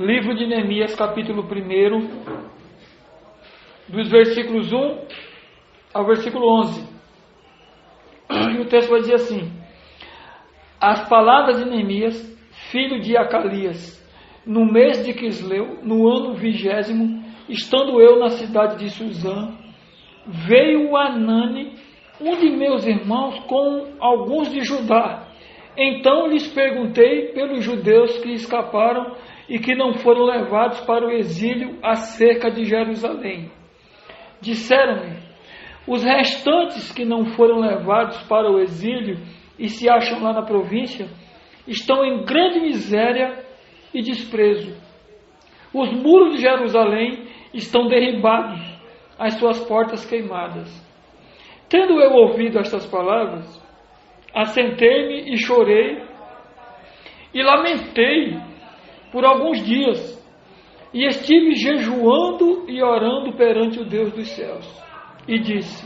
Livro de Neemias, capítulo 1, dos versículos 1 ao versículo 11. E o texto vai dizer assim: as palavras de Neemias, filho de Acalias, no mês de Quisleu, no ano 20º, estando eu na cidade de Suzã, veio Anani, um de meus irmãos, com alguns de Judá. Então lhes perguntei pelos judeus que escaparam e que não foram levados para o exílio acerca de Jerusalém. Disseram-me: os restantes que não foram levados para o exílio e se acham lá na província, estão em grande miséria e desprezo. Os muros de Jerusalém estão derribados, as suas portas queimadas. Tendo eu ouvido estas palavras, assentei-me e chorei e lamentei por alguns dias, e estive jejuando e orando perante o Deus dos céus. E disse: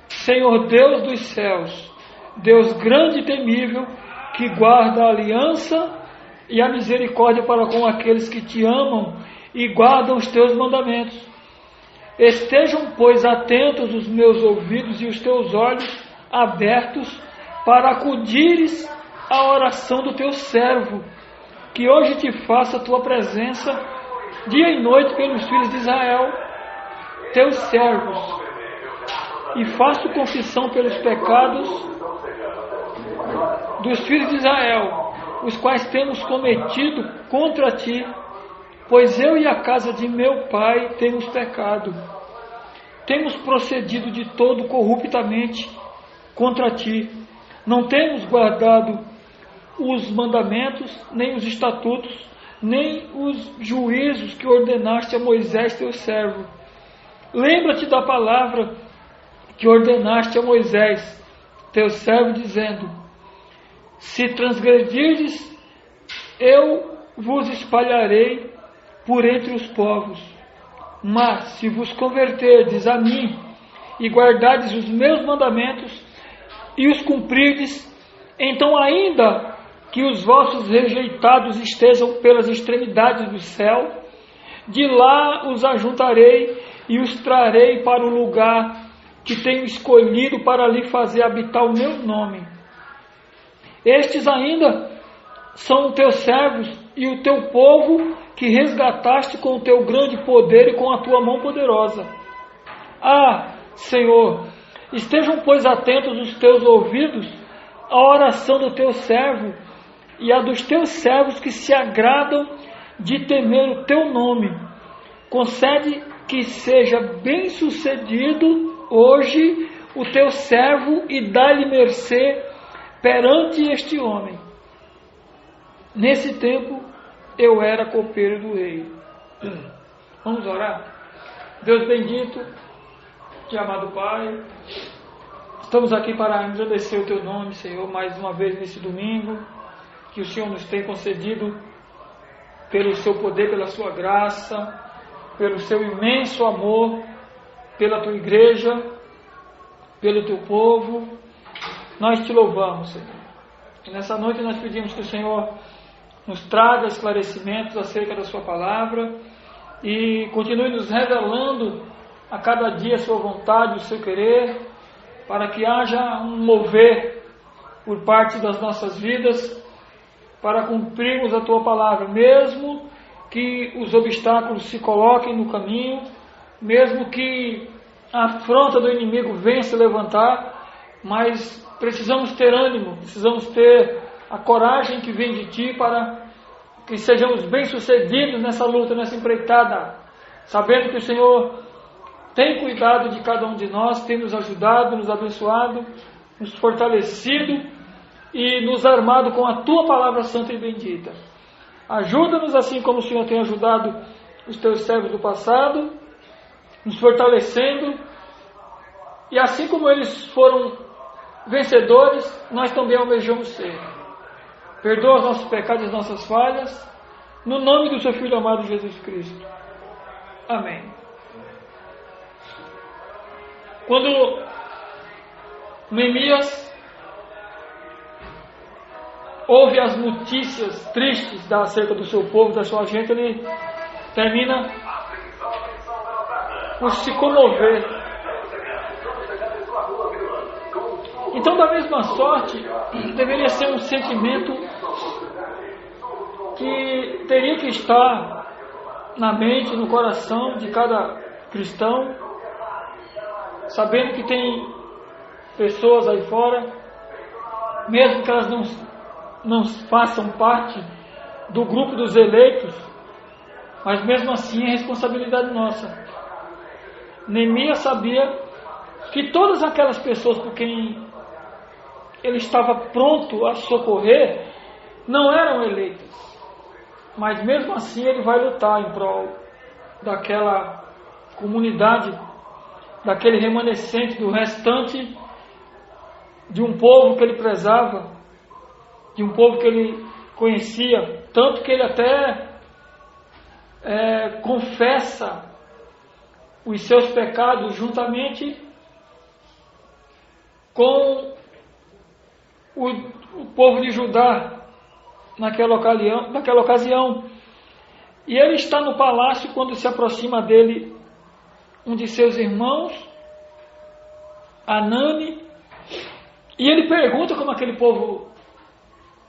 Senhor Deus dos céus, Deus grande e temível, que guarda a aliança e a misericórdia para com aqueles que te amam e guardam os teus mandamentos. Estejam, pois, atentos os meus ouvidos e os teus olhos abertos para acudires à oração do teu servo, que hoje te faça a tua presença dia e noite pelos filhos de Israel, teus servos, e faço confissão pelos pecados dos filhos de Israel, os quais temos cometido contra ti, pois eu e a casa de meu pai temos pecado. Temos procedido de todo corruptamente contra ti. Não temos guardado os mandamentos, nem os estatutos, nem os juízos que ordenaste a Moisés teu servo. Lembra-te da palavra que ordenaste a Moisés teu servo, dizendo: se transgredirdes, eu vos espalharei por entre os povos. Mas se vos converterdes a mim e guardardes os meus mandamentos e os cumprirdes, então ainda que os vossos rejeitados estejam pelas extremidades do céu, de lá os ajuntarei e os trarei para o lugar que tenho escolhido para ali fazer habitar o meu nome. Estes ainda são teus servos e o teu povo, que resgataste com o teu grande poder e com a tua mão poderosa. Senhor, estejam, pois, atentos os teus ouvidos à oração do teu servo e a dos teus servos que se agradam de temer o teu nome. Concede que seja bem sucedido hoje o teu servo e dá-lhe mercê perante este homem. Nesse tempo eu era copeiro do rei. Vamos orar? Deus bendito e amado Pai, estamos aqui para agradecer o teu nome, Senhor, mais uma vez nesse domingo, que o Senhor nos tem concedido pelo seu poder, pela sua graça, pelo seu imenso amor, pela tua igreja, pelo teu povo. Nós te louvamos, Senhor. E nessa noite nós pedimos que o Senhor nos traga esclarecimentos acerca da sua palavra e continue nos revelando a cada dia a sua vontade, o seu querer, para que haja um mover por parte das nossas vidas para cumprirmos a tua palavra, mesmo que os obstáculos se coloquem no caminho, mesmo que a afronta do inimigo venha se levantar, mas precisamos ter ânimo, precisamos ter a coragem que vem de ti para que sejamos bem-sucedidos nessa luta, nessa empreitada, sabendo que o Senhor tem cuidado de cada um de nós, tem nos ajudado, nos abençoado, nos fortalecido e nos armado com a tua palavra santa e bendita. Ajuda-nos assim como o Senhor tem ajudado os teus servos do passado, nos fortalecendo, e assim como eles foram vencedores, nós também almejamos ser. Perdoa os nossos pecados e as nossas falhas, no nome do seu Filho amado Jesus Cristo. Amém. Quando Neemias ouve as notícias tristes acerca do seu povo, da sua gente, ele termina por se comover. Então, da mesma sorte, deveria ser um sentimento que teria que estar na mente, no coração de cada cristão, sabendo que tem pessoas aí fora, mesmo que elas não façam parte do grupo dos eleitos, mas mesmo assim é responsabilidade nossa. Neemias sabia que todas aquelas pessoas por quem ele estava pronto a socorrer não eram eleitas, mas mesmo assim ele vai lutar em prol daquela comunidade, daquele remanescente, do restante de um povo que ele prezava, de um povo que ele conhecia, tanto que ele até confessa os seus pecados juntamente com o povo de Judá naquela ocasião. E ele está no palácio quando se aproxima dele um de seus irmãos, Anani, e ele pergunta como aquele povo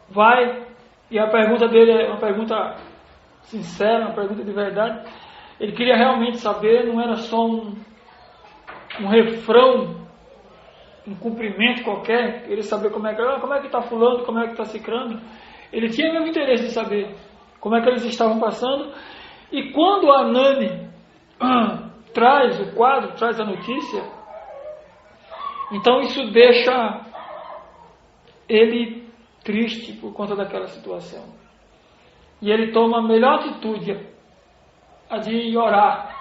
vai, e a pergunta dele é uma pergunta sincera, uma pergunta de verdade. Ele queria realmente saber, não era só um refrão, um cumprimento qualquer, ele saber como é que está fulano, como é que está cicrano. Ele tinha o mesmo interesse de saber como é que eles estavam passando. E quando Anani traz o quadro, traz a notícia, então isso deixa ele triste por conta daquela situação. E ele toma a melhor atitude, a de orar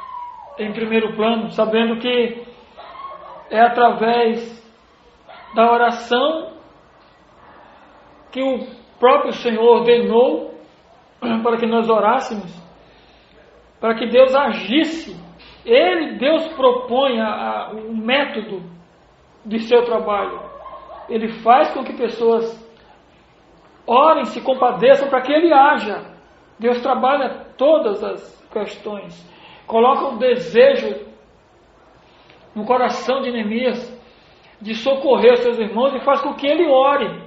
em primeiro plano, sabendo que é através da oração que o próprio Senhor ordenou para que nós orássemos, para que Deus agisse. Deus propõe o método de seu trabalho. Ele faz com que pessoas orem, se compadeçam para que Ele haja. Deus trabalha todas as questões, coloca um desejo no coração de Neemias de socorrer os seus irmãos e faz com que ele ore.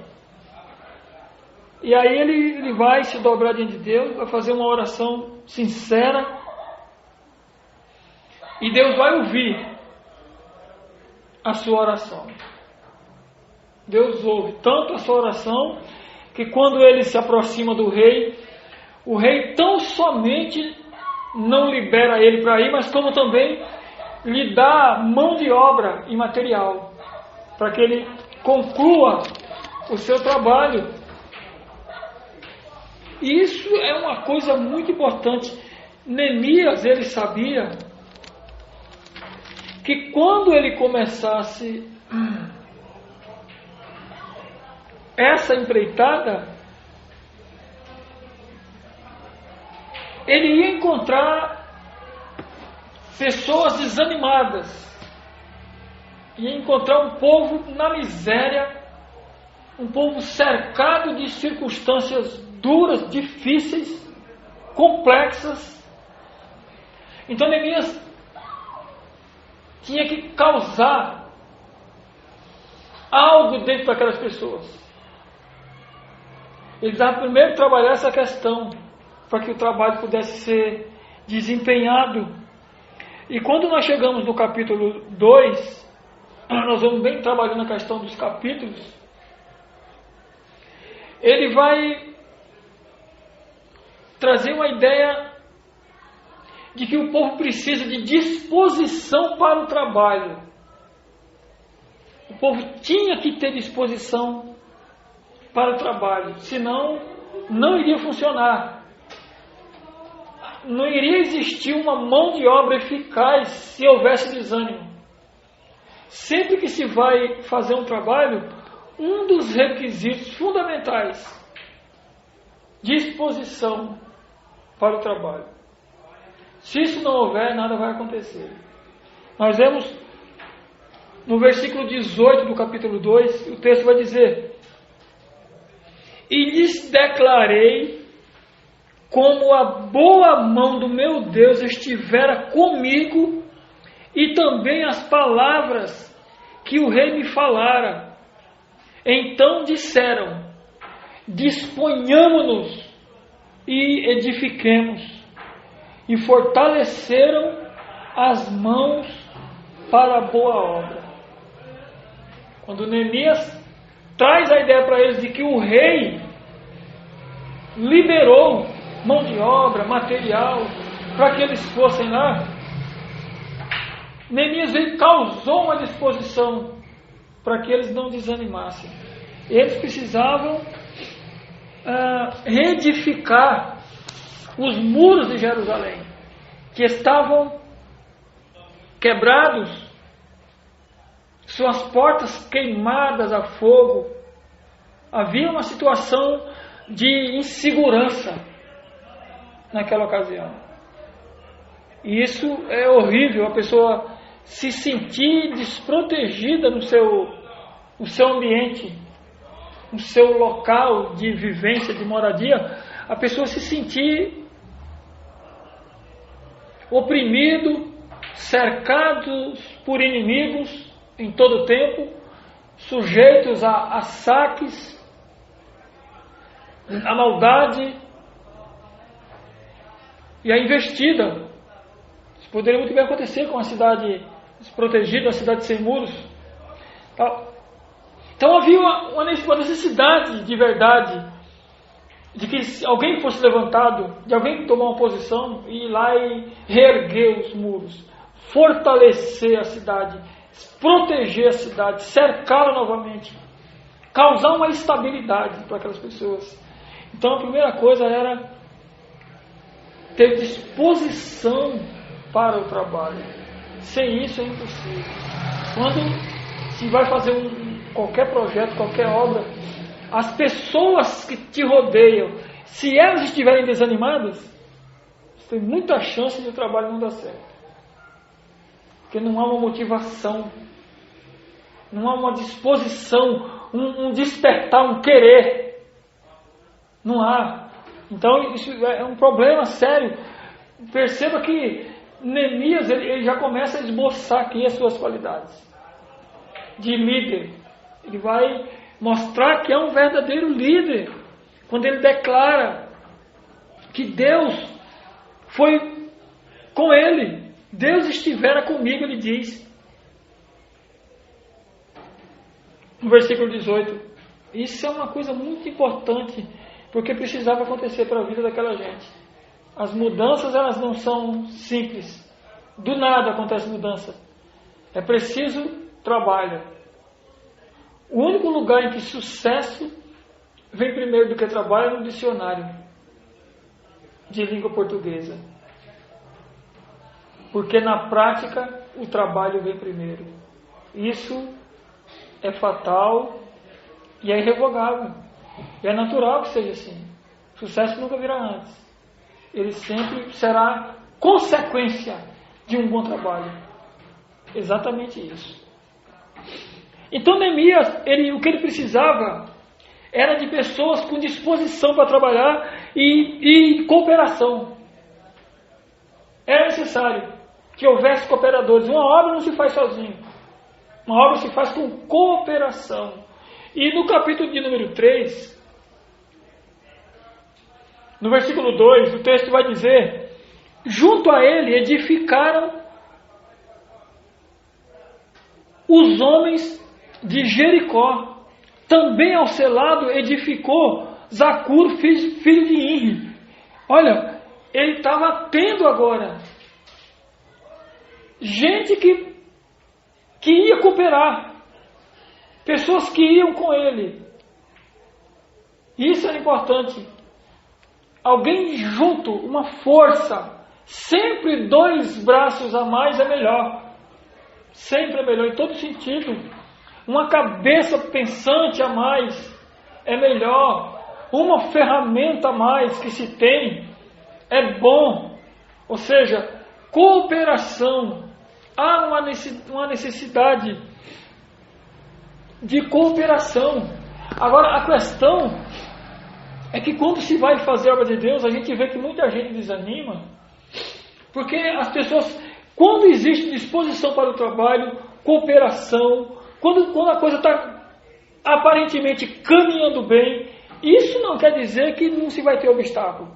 E aí ele vai se dobrar diante de Deus, vai fazer uma oração sincera, e Deus vai ouvir a sua oração. Deus ouve tanto a sua oração, que quando ele se aproxima do rei, o rei tão somente não libera ele para ir, mas como também lhe dá mão de obra e material, para que ele conclua o seu trabalho. E isso é uma coisa muito importante. Neemias, ele sabia que quando ele começasse essa empreitada, ele ia encontrar pessoas desanimadas, ia encontrar um povo na miséria, um povo cercado de circunstâncias duras, difíceis, complexas. Então Neemias tinha que causar algo dentro daquelas pessoas. Ele precisava primeiro trabalhar essa questão, para que o trabalho pudesse ser desempenhado. E quando nós chegamos no capítulo 2, nós vamos bem trabalhando a questão dos capítulos, ele vai trazer uma ideia de que o povo precisa de disposição para o trabalho. O povo tinha que ter disposição para o trabalho, senão não iria funcionar. Não iria existir uma mão de obra eficaz se houvesse desânimo. Sempre que se vai fazer um trabalho, um dos requisitos fundamentais, disposição para o trabalho. Se isso não houver, nada vai acontecer. Nós vemos no versículo 18 do capítulo 2, o texto vai dizer: e lhes declarei como a boa mão do meu Deus estivera comigo e também as palavras que o rei me falara. Então disseram: disponhamo-nos e edifiquemos. E fortaleceram as mãos para a boa obra. Quando Neemias traz a ideia para eles de que o rei liberou mão de obra, material, para que eles fossem lá, Neemias causou uma disposição para que eles não desanimassem. Eles precisavam reedificar os muros de Jerusalém, que estavam quebrados, suas portas queimadas a fogo. Havia uma situação de insegurança naquela ocasião. E isso é horrível, a pessoa se sentir desprotegida no seu ambiente, no seu local de vivência, de moradia, a pessoa se sentir oprimido, cercados por inimigos em todo o tempo, sujeitos a saques, a maldade e a investida. Isso poderia muito bem acontecer com a cidade desprotegida, a cidade sem muros. Então havia uma necessidade de verdade, de que alguém fosse levantado, de alguém tomar uma posição e ir lá e reerguer os muros, fortalecer a cidade, proteger a cidade, cercá-la novamente, causar uma estabilidade para aquelas pessoas. Então a primeira coisa era ter disposição para o trabalho. Sem isso é impossível. Quando se vai fazer qualquer projeto, qualquer obra, as pessoas que te rodeiam, se elas estiverem desanimadas, tem muita chance de o trabalho não dar certo. Porque não há uma motivação, não há uma disposição, um despertar, um querer. Não há. Então isso é um problema sério. Perceba que Neemias ele já começa a esboçar aqui as suas qualidades de líder. Ele vai mostrar que é um verdadeiro líder quando ele declara que Deus foi com ele. Deus estivera comigo, ele diz. No versículo 18. Isso é uma coisa muito importante, porque precisava acontecer para a vida daquela gente. As mudanças, elas não são simples. Do nada acontece mudança. É preciso trabalho. O único lugar em que sucesso vem primeiro do que trabalho é no dicionário de língua portuguesa. Porque na prática o trabalho vem primeiro. Isso é fatal e é irrevogável. E é natural que seja assim. Sucesso nunca virá antes. Ele sempre será consequência de um bom trabalho. Exatamente isso. Então Neemias, o que ele precisava era de pessoas com disposição para trabalhar e cooperação. Era necessário que houvesse cooperadores. Uma obra não se faz sozinho. Uma obra se faz com cooperação. E no capítulo de número 3, no versículo 2, o texto vai dizer: junto a ele edificaram os homens de Jericó. Também ao seu lado edificou Zacur, filho de Inri. Olha, ele estava tendo agora gente que ia cooperar, pessoas que iam com ele. Isso era importante. Alguém junto, uma força. Sempre 2 braços a mais é melhor. Sempre é melhor, em todo sentido. Uma cabeça pensante a mais é melhor. Uma ferramenta a mais que se tem é bom. Ou seja, cooperação. Há uma necessidade de cooperação. Agora, a questão é que quando se vai fazer a obra de Deus, a gente vê que muita gente desanima, porque as pessoas, quando existe disposição para o trabalho, cooperação, quando a coisa está aparentemente caminhando bem, isso não quer dizer que não se vai ter obstáculo.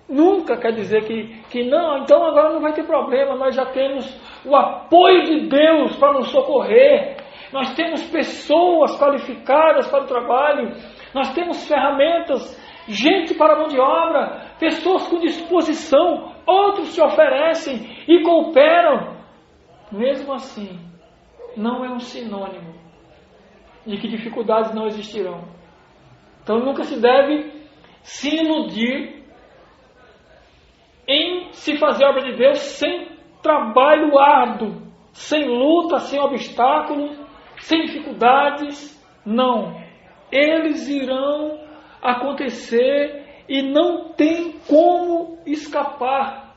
Nunca quer dizer que não, então agora não vai ter problema, nós já temos o apoio de Deus para nos socorrer, nós temos pessoas qualificadas para o trabalho, nós temos ferramentas, gente para a mão de obra, pessoas com disposição, outros se oferecem e cooperam. Mesmo assim, não é um sinônimo de que dificuldades não existirão. Então nunca se deve se iludir em se fazer a obra de Deus sem trabalho árduo, sem luta, sem obstáculos, sem dificuldades. Não. Eles irão acontecer e não tem como escapar.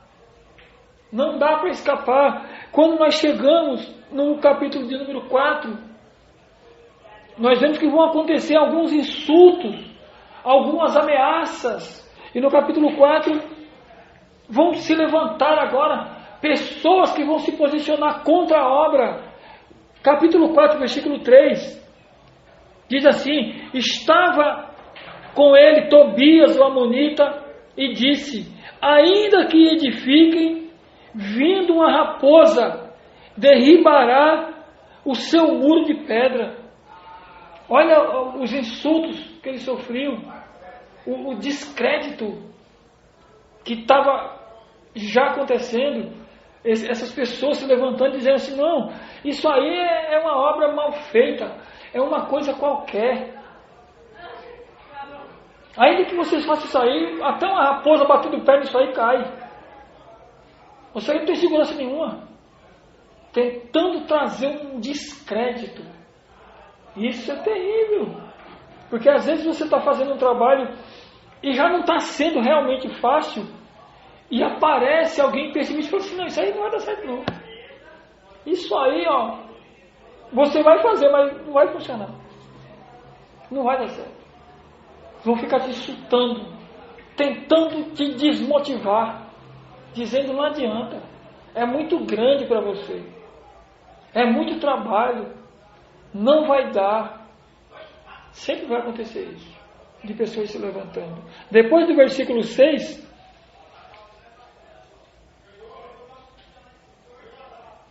Não dá para escapar. Quando nós chegamos no capítulo de número 4, nós vemos que vão acontecer alguns insultos, algumas ameaças. E no capítulo 4, vão se levantar agora pessoas que vão se posicionar contra a obra. Capítulo 4, versículo 3. Diz assim: estava com ele Tobias, o amonita, e disse: ainda que edifiquem, vindo uma raposa, derribará o seu muro de pedra. Olha os insultos que ele sofreu, o descrédito que estava já acontecendo, essas pessoas se levantando e dizendo assim: não, isso aí é uma obra mal feita, é uma coisa qualquer. Ainda que vocês façam isso aí, até uma raposa batendo o pé nisso aí cai. Você não tem segurança nenhuma. Tentando trazer um descrédito. Isso é terrível. Porque às vezes você está fazendo um trabalho e já não está sendo realmente fácil, e aparece alguém pessimista e fala assim: não, isso aí não vai dar certo não. Isso aí, ó, você vai fazer, mas não vai funcionar. Não vai dar certo. Vão ficar te insultando, tentando te desmotivar, dizendo: não adianta, é muito grande para você, é muito trabalho, não vai dar. Sempre vai acontecer isso, de pessoas se levantando. Depois do versículo 6,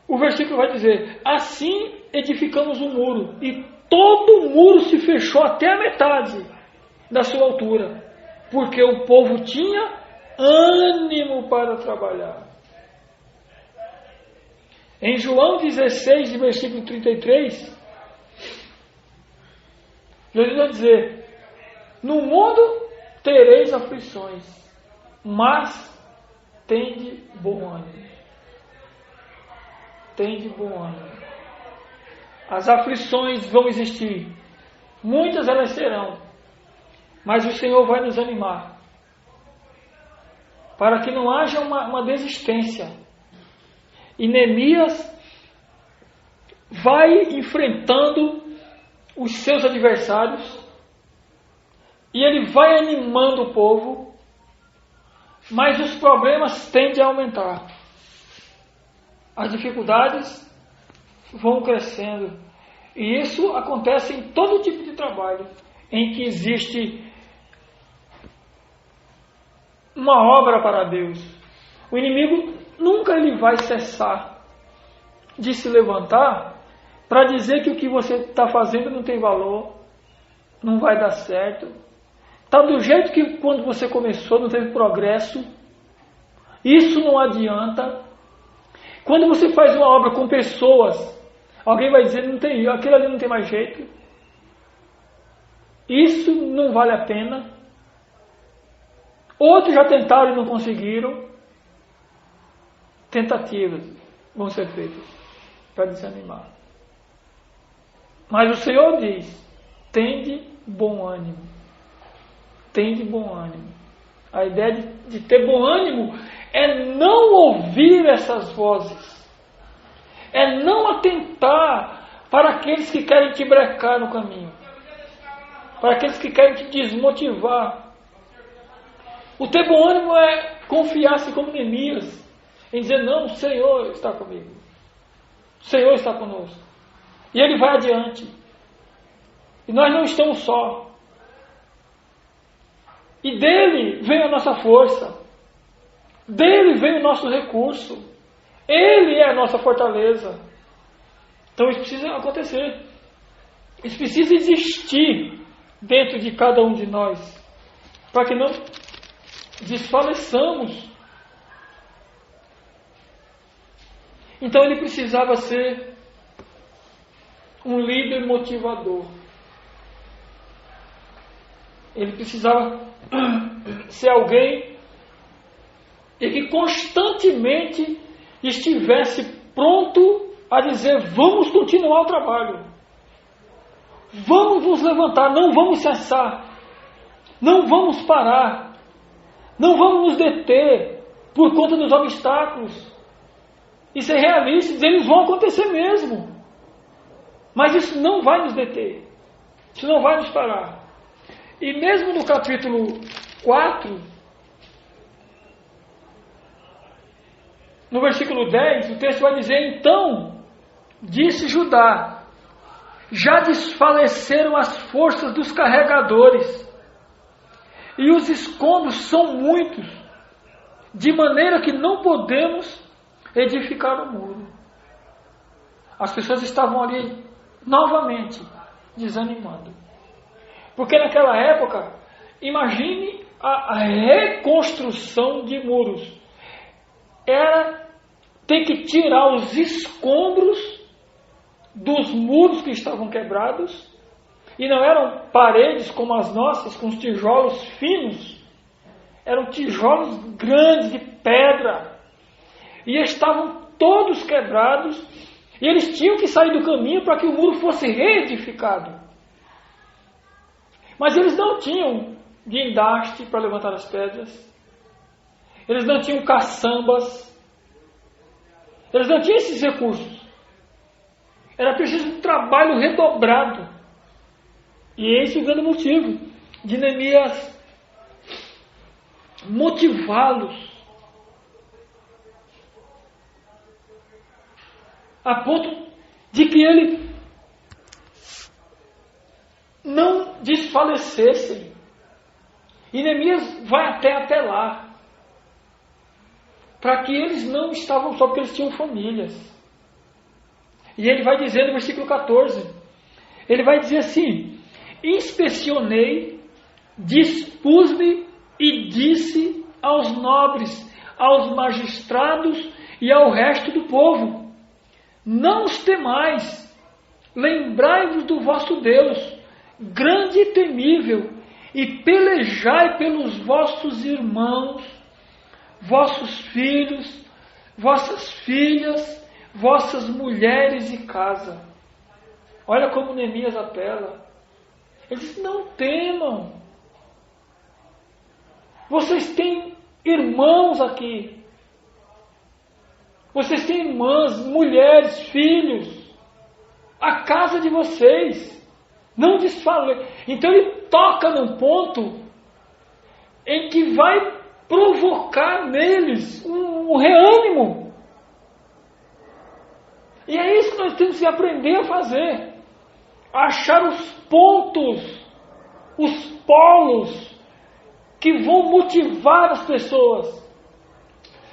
o versículo vai dizer: assim edificamos um muro, e todo o muro se fechou até a metade da sua altura, porque o povo tinha ânimo para trabalhar. Em João 16, versículo 33, Jesus vai dizer: no mundo tereis aflições, mas tende bom ânimo. Tende bom ânimo. As aflições vão existir, muitas elas serão, mas o Senhor vai nos animar, para que não haja uma desistência. E Neemias vai enfrentando os seus adversários, e ele vai animando o povo, mas os problemas tendem a aumentar. As dificuldades vão crescendo. E isso acontece em todo tipo de trabalho em que existe uma obra para Deus. O inimigo nunca ele vai cessar de se levantar para dizer que o que você está fazendo não tem valor, não vai dar certo. Está do jeito que quando você começou não teve progresso. Isso não adianta. Quando você faz uma obra com pessoas, alguém vai dizer: não tem, aquilo ali não tem mais jeito. Isso não vale a pena. Outros já tentaram e não conseguiram. Tentativas vão ser feitas para desanimar. Mas o Senhor diz: tende bom ânimo. Tende bom ânimo. A ideia de ter bom ânimo é não ouvir essas vozes, é não atentar para aqueles que querem te brecar no caminho, para aqueles que querem te desmotivar, O ter bom ânimo é confiar-se como Neemias, em dizer, não, o Senhor está comigo. O Senhor está conosco. E ele vai adiante. E nós não estamos só. E dele vem a nossa força. Dele vem o nosso recurso. Ele é a nossa fortaleza. Então isso precisa acontecer. Isso precisa existir dentro de cada um de nós. Para que não desfaleçamos. Então ele precisava ser um líder motivador. Ele precisava ser alguém e que constantemente estivesse pronto a dizer, vamos continuar o trabalho. Vamos nos levantar, não vamos cessar. Não vamos parar. Não vamos nos deter por conta dos obstáculos. E ser realistas, eles vão acontecer mesmo. Mas isso não vai nos deter. Isso não vai nos parar. E mesmo no capítulo 4, no versículo 10, o texto vai dizer, então, disse Judá, já desfaleceram as forças dos carregadores, e os escombros são muitos, de maneira que não podemos edificar o muro. As pessoas estavam ali novamente desanimando. Porque naquela época, imagine a reconstrução de muros. Era ter que tirar os escombros dos muros que estavam quebrados. E não eram paredes como as nossas, com os tijolos finos. Eram tijolos grandes de pedra. E estavam todos quebrados. E eles tinham que sair do caminho para que o muro fosse reedificado. Mas eles não tinham guindaste para levantar as pedras. Eles não tinham caçambas. Eles não tinham esses recursos. Era preciso um trabalho redobrado. E esse é o grande motivo de Neemias motivá-los a ponto de que ele não desfalecessem. E Neemias vai até lá, para que eles não estavam só porque eles tinham famílias. E ele vai dizer no versículo 14, ele vai dizer assim, inspecionei, dispus-me e disse aos nobres, aos magistrados e ao resto do povo, não os temais, lembrai-vos do vosso Deus, grande e temível, e pelejai pelos vossos irmãos, vossos filhos, vossas filhas, vossas mulheres e casa. Olha como Neemias apela. Ele diz, não temam. Vocês têm irmãos aqui. Vocês têm irmãs, mulheres, filhos. A casa de vocês. Não desfale. Então ele toca num ponto em que vai provocar neles um reânimo. E é isso que nós temos que aprender a fazer. Achar os pontos, os polos que vão motivar as pessoas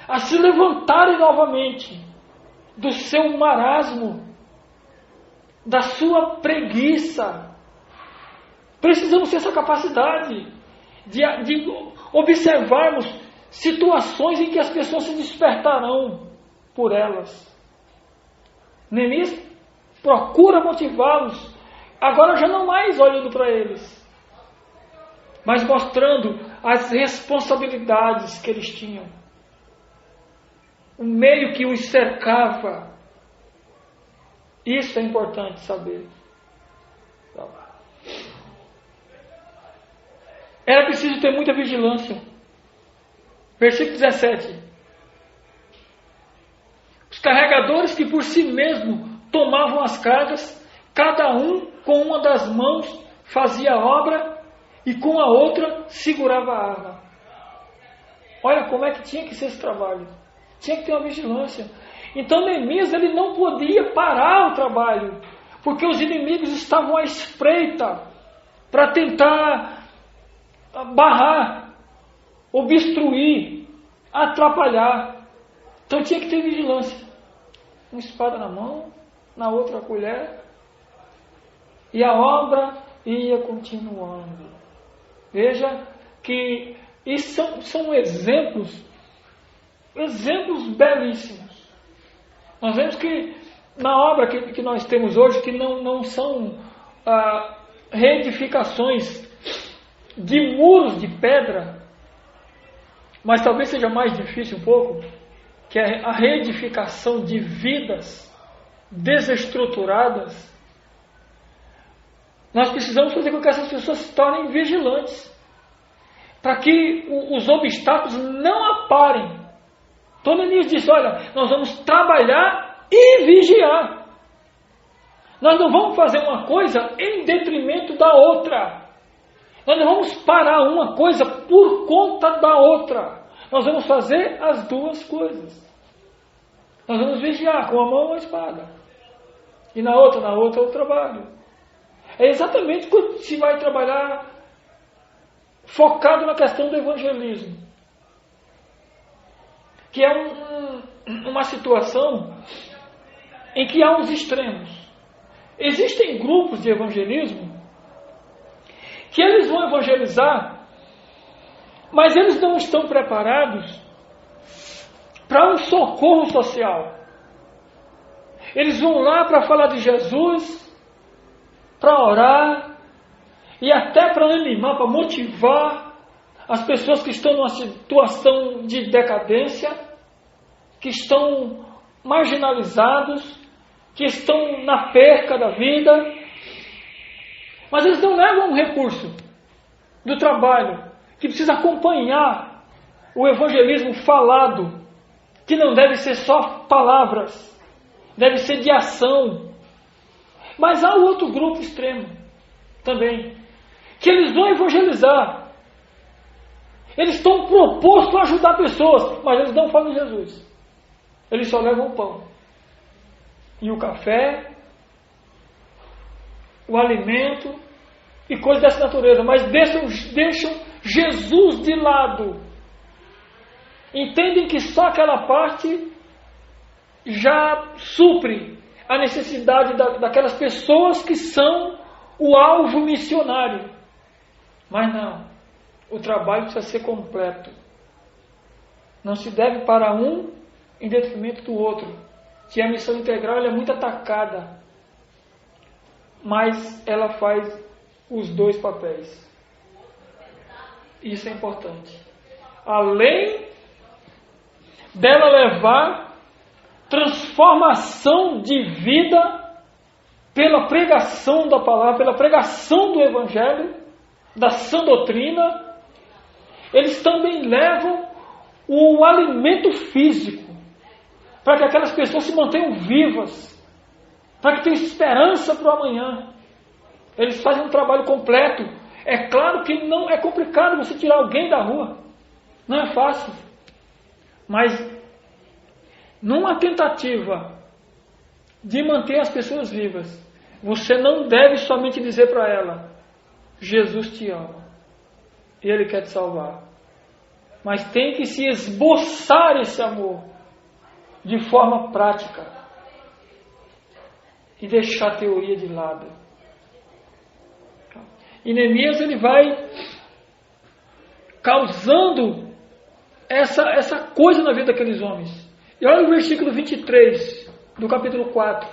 a se levantarem novamente do seu marasmo, da sua preguiça. Precisamos ter essa capacidade de observarmos situações em que as pessoas se despertarão por elas. Neemias procura motivá-los, agora já não mais olhando para eles, mas mostrando as responsabilidades que eles tinham, o meio que os cercava. Isso é importante saber. Era preciso ter muita vigilância. Versículo 17. Os carregadores que por si mesmo tomavam as cargas, cada um com uma das mãos fazia a obra e com a outra segurava a arma. Olha como é que tinha que ser esse trabalho. Tinha que ter uma vigilância. Então Neemias, ele não podia parar o trabalho, porque os inimigos estavam à espreita para tentar barrar, obstruir, atrapalhar. Então tinha que ter vigilância. Uma espada na mão, na outra a colher, e a obra ia continuando. Veja que isso são exemplos belíssimos. Nós vemos que na obra que nós temos hoje, que não são reedificações de muros de pedra, mas talvez seja mais difícil um pouco, que é a reedificação de vidas desestruturadas. Nós precisamos fazer com que essas pessoas se tornem vigilantes, para que os obstáculos não aparem. Então Neemias disse, olha, nós vamos trabalhar e vigiar. Nós não vamos fazer uma coisa em detrimento da outra. Nós não vamos parar uma coisa por conta da outra. Nós vamos fazer as duas coisas. Nós vamos vigiar com a mão a espada. E na outra o trabalho. É exatamente quando se vai trabalhar focado na questão do evangelismo. Que é uma situação em que há uns extremos. Existem grupos de evangelismo que eles vão evangelizar, mas eles não estão preparados para um socorro social. Eles vão lá para falar de Jesus, para orar e até para animar, para motivar as pessoas que estão numa situação de decadência, que estão marginalizados, que estão na perca da vida, mas eles não levam um recurso do trabalho que precisa acompanhar o evangelismo falado, que não deve ser só palavras, deve ser de ação. Mas há outro grupo extremo também, que eles vão evangelizar. Eles estão propostos a ajudar pessoas, mas eles não falam de Jesus. Eles só levam o pão e o café, o alimento e coisas dessa natureza, mas deixam Jesus de lado. Entendem que só aquela parte já supre a necessidade daquelas pessoas que são o alvo missionário. Mas não, o trabalho precisa ser completo. Não se deve para um em detrimento do outro. Que a missão integral é muito atacada, mas ela faz os dois papéis. Isso é importante. Além dela levar transformação de vida pela pregação da palavra, pela pregação do evangelho, da sã doutrina, eles também levam o alimento físico, para que aquelas pessoas se mantenham vivas, para que tenham esperança para o amanhã. Eles fazem um trabalho completo. É claro que não é complicado você tirar alguém da rua, não é fácil, mas numa tentativa de manter as pessoas vivas, você não deve somente dizer para ela: Jesus te ama, Ele quer te salvar, mas tem que se esboçar esse amor de forma prática e deixar a teoria de lado. E Neemias, ele vai causando essa coisa na vida daqueles homens. E olha o versículo 23 do capítulo 4.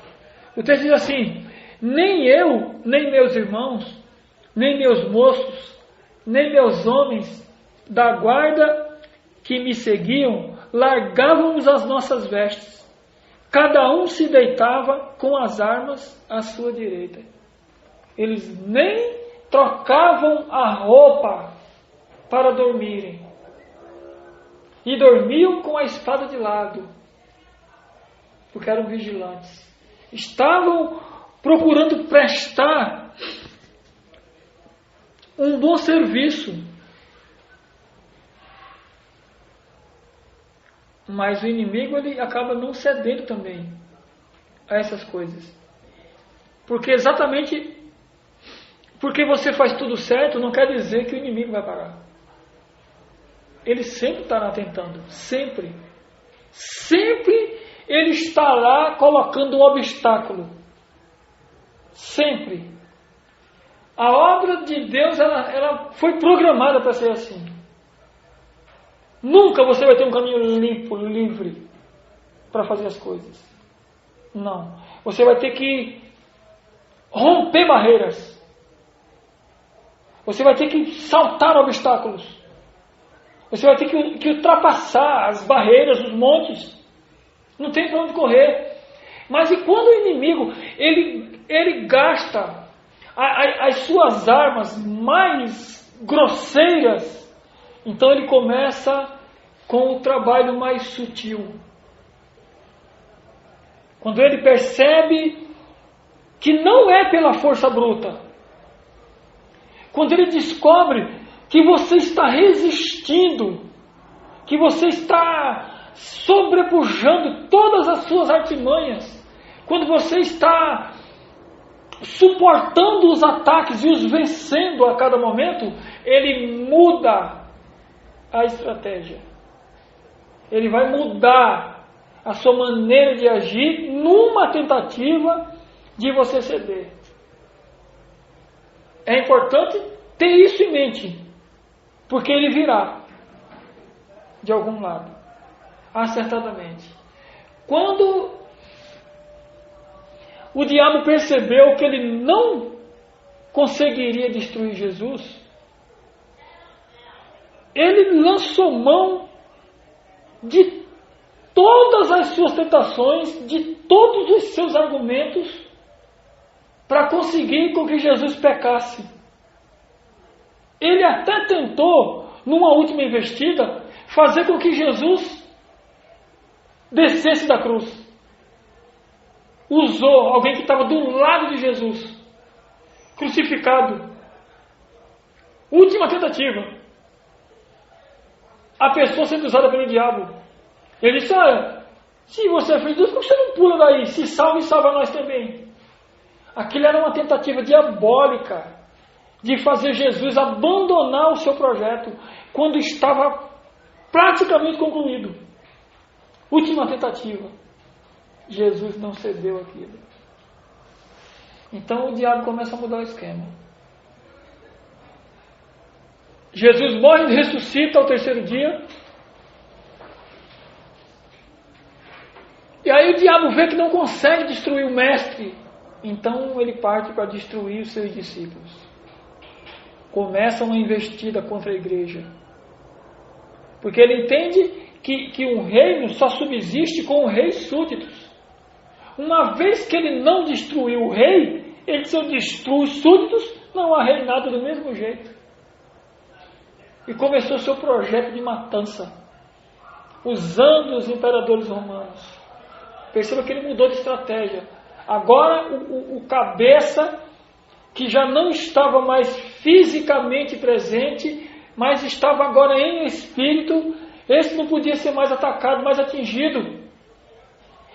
O texto diz assim: nem eu, nem meus irmãos, nem meus moços, nem meus homens da guarda que me seguiam, largávamos as nossas vestes. Cada um se deitava com as armas à sua direita. Eles nem trocavam a roupa para dormirem. E dormiam com a espada de lado, porque eram vigilantes. Estavam procurando prestar um bom serviço. Mas o inimigo, ele acaba não cedendo também a essas coisas. Porque exatamente porque você faz tudo certo, não quer dizer que o inimigo vai parar. Ele sempre estará tentando, sempre. Sempre ele estará colocando um obstáculo. Sempre. A obra de Deus, ela foi programada para ser assim. Nunca você vai ter um caminho limpo, livre, para fazer as coisas. Não. Você vai ter que romper barreiras. Você vai ter que saltar obstáculos. Você vai ter que ultrapassar as barreiras, os montes. Não tem para onde correr. Mas e quando o inimigo, ele gasta as suas armas mais grosseiras, então ele começa com o trabalho mais sutil. Quando ele percebe que não é pela força bruta, quando ele descobre que você está resistindo, que você está sobrepujando todas as suas artimanhas, quando você está suportando os ataques e os vencendo a cada momento, ele muda a estratégia. Ele vai mudar a sua maneira de agir numa tentativa de você ceder. É importante ter isso em mente, porque ele virá de algum lado, acertadamente. Quando o diabo percebeu que ele não conseguiria destruir Jesus, ele lançou mão de todas as suas tentações, de todos os seus argumentos, para conseguir com que Jesus pecasse. Ele até tentou, numa última investida, fazer com que Jesus descesse da cruz. Usou alguém que estava do lado de Jesus, crucificado. Última tentativa. A pessoa sendo usada pelo diabo. Ele disse: olha, se você é filho de Deus, por que você não pula daí? Se salva e salva nós também. Aquilo era uma tentativa diabólica de fazer Jesus abandonar o seu projeto quando estava praticamente concluído. Última tentativa. Jesus não cedeu aquilo. Então o diabo começa a mudar o esquema. Jesus morre e ressuscita ao terceiro dia. E aí o diabo vê que não consegue destruir o mestre. Então ele parte para destruir os seus discípulos. Começa uma investida contra a igreja. Porque ele entende que um reino só subsiste com reis súditos. Uma vez que ele não destruiu o rei, ele se eu destruo os súditos, não há reinado do mesmo jeito. E começou seu projeto de matança, usando os imperadores romanos. Perceba que ele mudou de estratégia. Agora o cabeça, que já não estava mais fisicamente presente, mas estava agora em espírito, esse não podia ser mais atacado, mais atingido.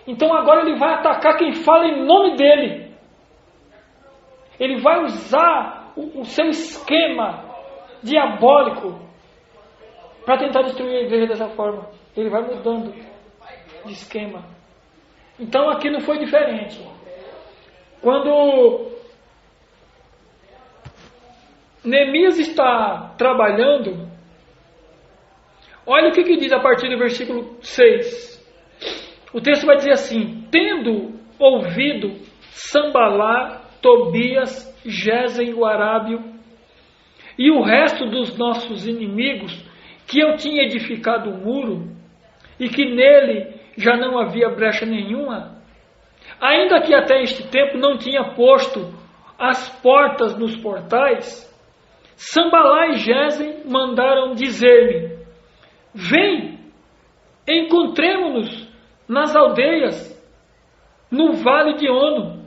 Então agora ele vai atacar quem fala em nome dele. Ele vai usar o seu esquema diabólico para tentar destruir a igreja dessa forma. Ele vai mudando de esquema. Então aqui não foi diferente. Quando Neemias está trabalhando, olha o que diz a partir do versículo 6. O texto vai dizer assim: tendo ouvido Sambalá, Tobias, Gesem, o Arábio e o resto dos nossos inimigos, que eu tinha edificado o muro e que nele já não havia brecha nenhuma, ainda que até este tempo não tinha posto as portas nos portais, Sambalá e Gesem mandaram dizer-me: vem, encontremo-nos nas aldeias, no vale de Ono.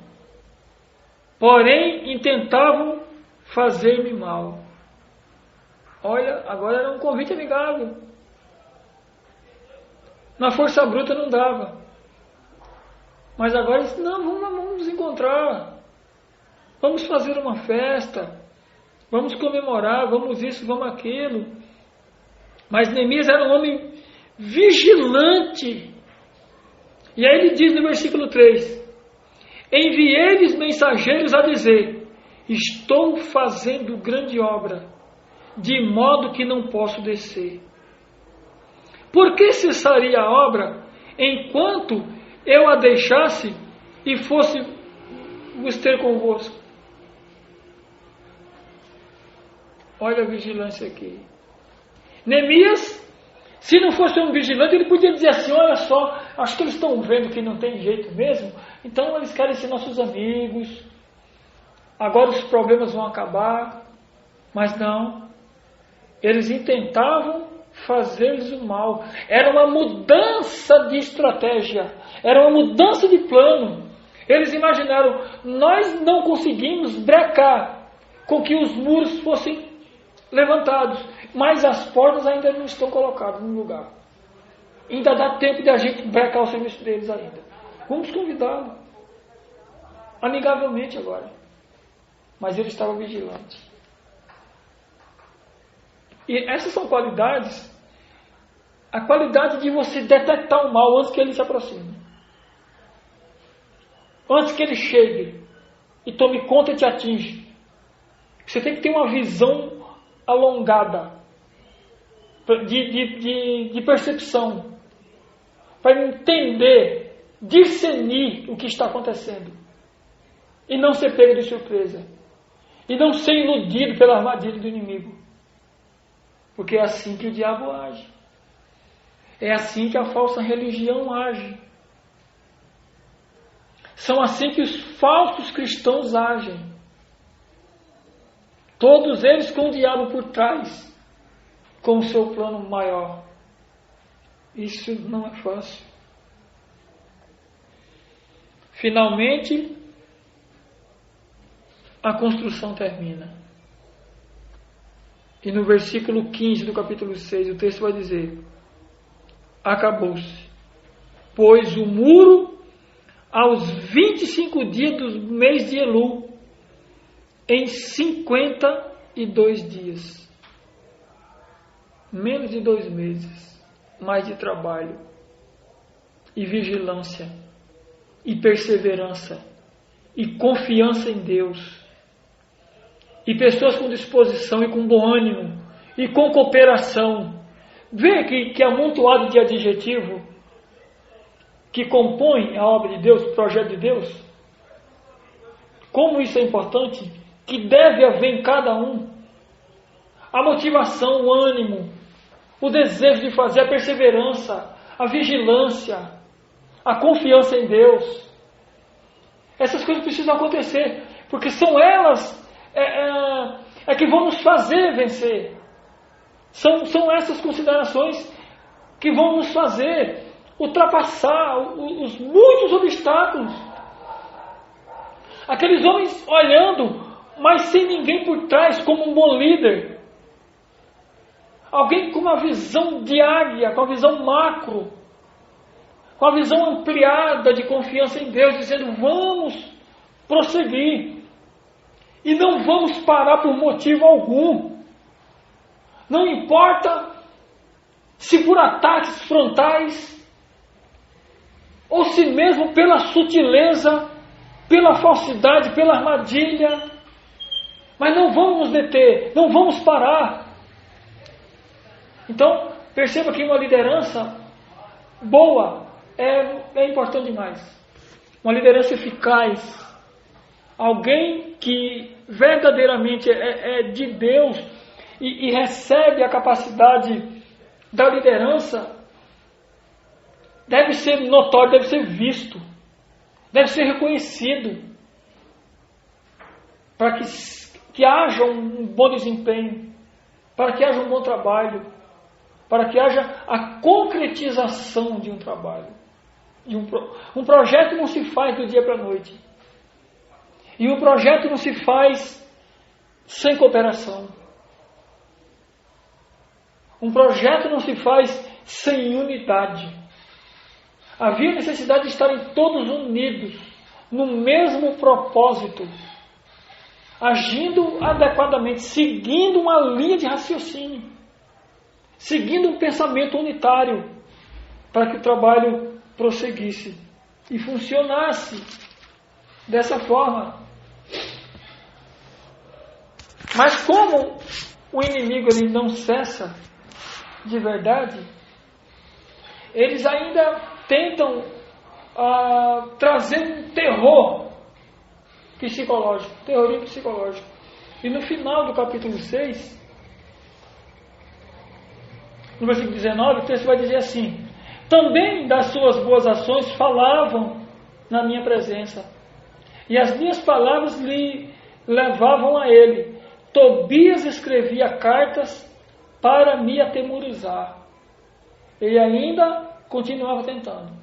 Porém, intentavam fazer-me mal. Olha, agora era um convite amigável. Na força bruta não dava. Mas agora eles, não, vamos nos encontrar. Vamos fazer uma festa. Vamos comemorar, vamos isso, vamos aquilo. Mas Neemias era um homem vigilante. E aí ele diz no versículo 3: enviei-lhes mensageiros a dizer: estou fazendo grande obra, de modo que não posso descer. Por que cessaria a obra, enquanto eu a deixasse e fosse vos ter convosco? Olha a vigilância aqui. Neemias, se não fosse um vigilante, ele podia dizer assim: olha só, acho que eles estão vendo que não tem jeito mesmo, então eles querem ser nossos amigos, agora os problemas vão acabar. Mas não, eles intentavam fazer-lhes o mal. Era uma mudança de estratégia, era uma mudança de plano. Eles imaginaram: nós não conseguimos brecar com que os muros fossem levantados, mas as portas ainda não estão colocadas no lugar. Ainda dá tempo de a gente brecar o serviço deles ainda. Vamos convidá-lo amigavelmente agora. Mas ele estava vigilante. E essas são qualidades, a qualidade de você detectar o mal antes que ele se aproxime, antes que ele chegue e tome conta e te atinge. Você tem que ter uma visão alongada de percepção, para entender, discernir o que está acontecendo e não ser pego de surpresa e não ser iludido pela armadilha do inimigo, porque é assim que o diabo age, é assim que a falsa religião age, são assim que os falsos cristãos agem. Todos eles com o diabo por trás, com o seu plano maior. Isso não é fácil. Finalmente, a construção termina. E no versículo 15 do capítulo 6, o texto vai dizer: acabou-se, pois o muro, aos 25 dias do mês de Elul, em 52 dias, menos de 2 meses, mais de trabalho, e vigilância, e perseverança, e confiança em Deus, e pessoas com disposição e com bom ânimo, e com cooperação. Vê que amontoado de adjetivo que compõe a obra de Deus, o projeto de Deus. Como isso é importante, que deve haver em cada um a motivação, o ânimo, o desejo de fazer, a perseverança, a vigilância, a confiança em Deus. Essas coisas precisam acontecer, porque são elas que vão nos fazer vencer. São essas considerações que vão nos fazer ultrapassar os muitos obstáculos. Aqueles homens olhando, mas sem ninguém por trás, como um bom líder. Alguém com uma visão de águia, com a visão macro, com a visão ampliada de confiança em Deus, dizendo: vamos prosseguir. E não vamos parar por motivo algum. Não importa se por ataques frontais, ou se mesmo pela sutileza, pela falsidade, pela armadilha. Mas não vamos nos deter, não vamos parar. Então, perceba que uma liderança boa é importante demais. Uma liderança eficaz. Alguém que verdadeiramente é de Deus e recebe a capacidade da liderança, deve ser notório, deve ser visto, deve ser reconhecido, para que haja um bom desempenho, para que haja um bom trabalho, para que haja a concretização de um trabalho. Um projeto não se faz do dia para a noite. E um projeto não se faz sem cooperação. Um projeto não se faz sem unidade. Havia necessidade de estarem todos unidos no mesmo propósito, agindo adequadamente, seguindo uma linha de raciocínio, seguindo um pensamento unitário, para que o trabalho prosseguisse e funcionasse dessa forma. Mas como o inimigo ele não cessa de verdade, eles ainda tentam trazer um terrorismo psicológico. E no final do capítulo 6, no versículo 19, o texto vai dizer assim: também das suas boas ações falavam na minha presença, e as minhas palavras lhe levavam a ele. Tobias escrevia cartas para me atemorizar. Ele ainda continuava tentando.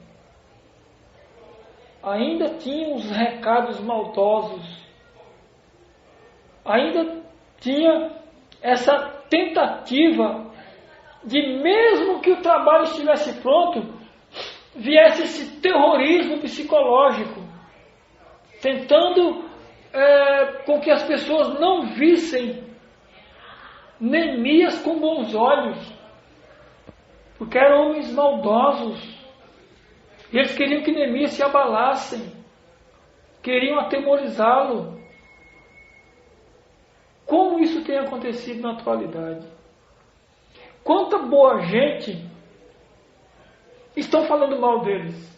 Ainda tinha os recados maldosos. Ainda tinha essa tentativa de, mesmo que o trabalho estivesse pronto, viesse esse terrorismo psicológico, tentando com que as pessoas não vissem Neemias com bons olhos, porque eram homens maldosos, e eles queriam que Neemias se abalassem, queriam atemorizá-lo. Como isso tem acontecido na atualidade? Quanta boa gente estão falando mal deles.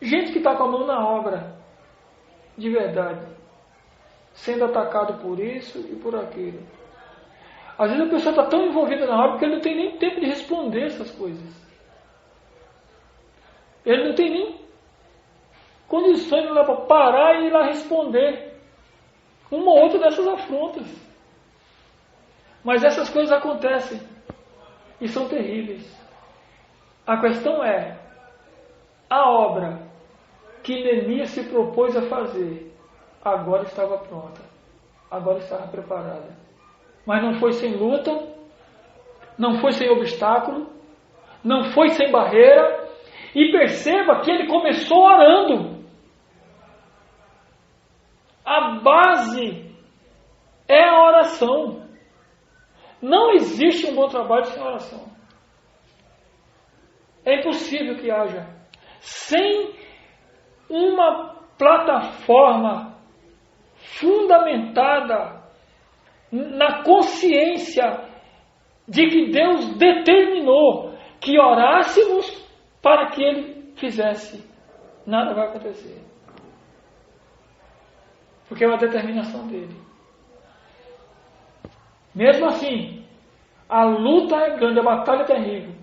Gente que está com a mão na obra, de verdade, sendo atacado por isso e por aquilo. Às vezes a pessoa está tão envolvida na obra que ele não tem nem tempo de responder essas coisas. Ele não tem nem condições para parar e ir lá responder uma ou outra dessas afrontas. Mas essas coisas acontecem e são terríveis. A questão é, a obra que Neemias se propôs a fazer agora estava pronta, agora estava preparada. Mas não foi sem luta, não foi sem obstáculo, não foi sem barreira. E perceba que ele começou orando. A base é a oração. Não existe um bom trabalho sem oração. É impossível que haja. Sem uma plataforma fundamentada na consciência de que Deus determinou que orássemos para que Ele fizesse, nada vai acontecer. Porque é uma determinação dele. Mesmo assim, a luta é grande, a batalha é terrível.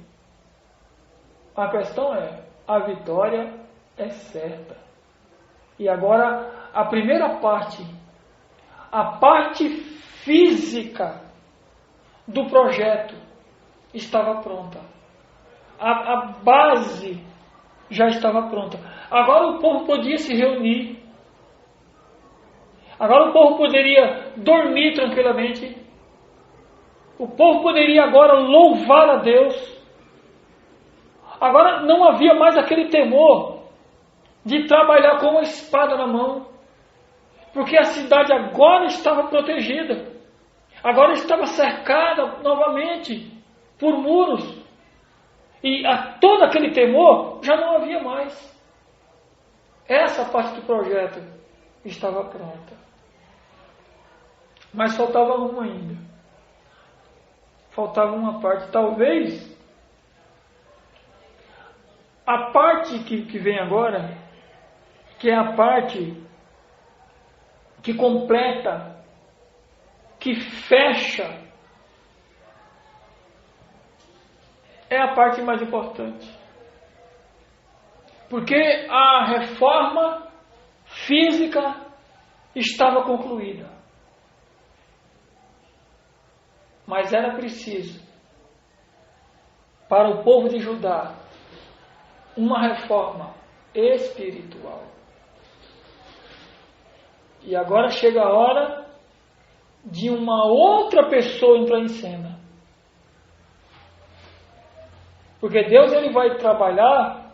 A questão é, a vitória é certa. E agora, a primeira parte, a parte física do projeto estava pronta. A base já estava pronta. Agora o povo podia se reunir. Agora o povo poderia dormir tranquilamente. O povo poderia agora louvar a Deus. Agora não havia mais aquele temor de trabalhar com uma espada na mão. Porque a cidade agora estava protegida. Agora estava cercada novamente por muros. E todo aquele temor já não havia mais. Essa parte do projeto estava pronta. Mas faltava uma ainda. Faltava uma parte. Talvez a parte que vem agora, que é a parte que completa, que fecha, é a parte mais importante. Porque a reforma física estava concluída. Mas era preciso, para o povo de Judá, uma reforma espiritual. E agora chega a hora de uma outra pessoa entrar em cena. Porque Deus ele vai trabalhar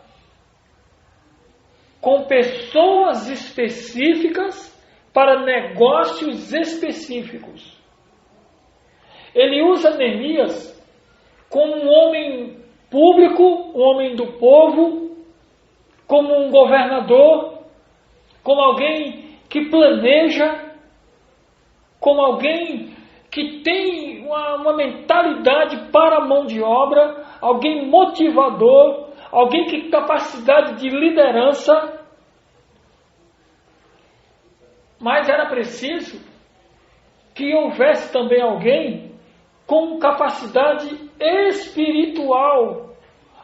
com pessoas específicas para negócios específicos. Ele usa Neemias como um homem público, um homem do povo, como um governador, como alguém que planeja, como alguém que tem uma mentalidade para a mão de obra, alguém motivador, alguém que tem capacidade de liderança. Mas era preciso que houvesse também alguém com capacidade espiritual,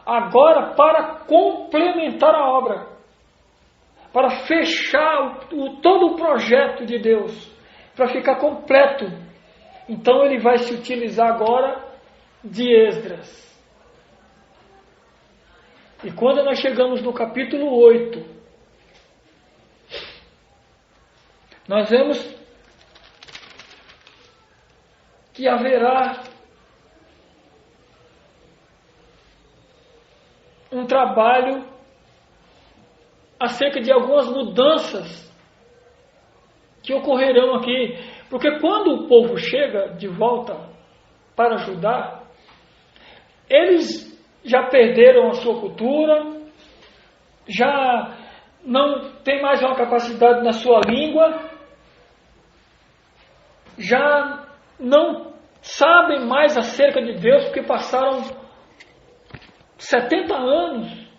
agora para complementar a obra, para fechar todo o projeto de Deus, para ficar completo. Então ele vai se utilizar agora de Esdras. E quando nós chegamos no capítulo 8, nós vemos que haverá um trabalho acerca de algumas mudanças que ocorrerão aqui. Porque quando o povo chega de volta para Judá, eles já perderam a sua cultura, já não tem mais uma capacidade na sua língua, já não sabem mais acerca de Deus, porque passaram 70 anos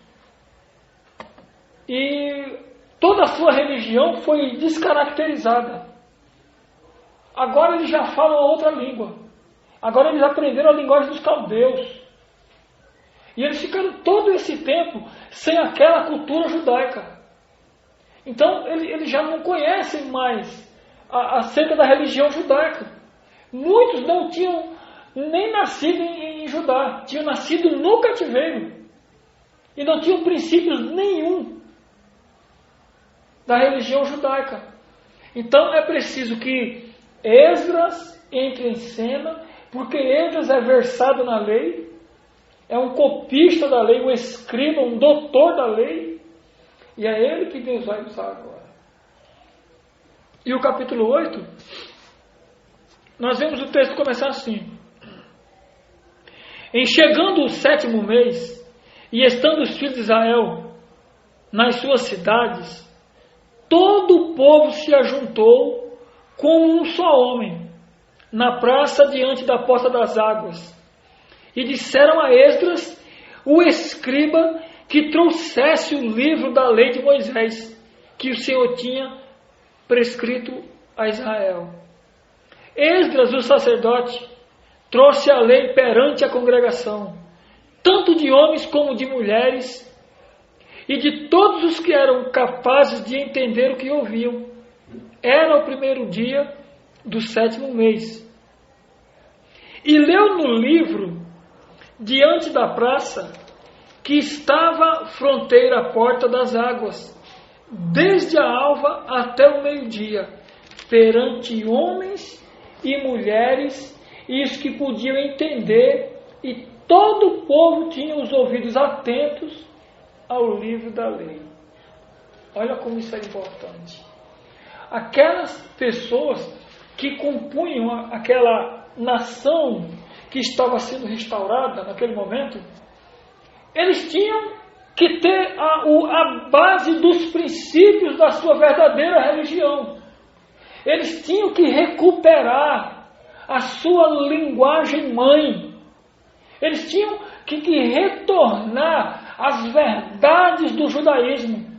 e toda a sua religião foi descaracterizada. Agora eles já falam outra língua. Agora eles aprenderam a linguagem dos caldeus. E eles ficaram todo esse tempo sem aquela cultura judaica. Então eles já não conhecem mais acerca da religião judaica. Muitos não tinham nem nascido em Judá, tinham nascido no cativeiro e não tinham princípios nenhum da religião judaica. Então é preciso que Esdras entre em cena, porque Esdras é versado na lei, é um copista da lei, um escriba, um doutor da lei, e é ele que Deus vai usar agora. E o capítulo 8, nós vemos o texto começar assim: em chegando o 7º mês, e estando os filhos de Israel nas suas cidades, todo o povo se ajuntou como um só homem, na praça diante da porta das águas, e disseram a Esdras, o escriba, que trouxesse o livro da lei de Moisés, que o Senhor tinha prescrito a Israel. Esdras, o sacerdote, trouxe a lei perante a congregação, tanto de homens como de mulheres, e de todos os que eram capazes de entender o que ouviam. Era o 1º dia do 7º mês. E leu no livro, diante da praça, que estava fronteira à porta das águas, desde a alva até o meio-dia, perante homens e mulheres, e os que podiam entender, e todo o povo tinha os ouvidos atentos ao livro da lei. Olha como isso é importante. Aquelas pessoas que compunham aquela nação que estava sendo restaurada naquele momento, eles tinham que ter a base dos princípios da sua verdadeira religião. Eles tinham que recuperar a sua linguagem mãe. Eles tinham que retornar às verdades do judaísmo.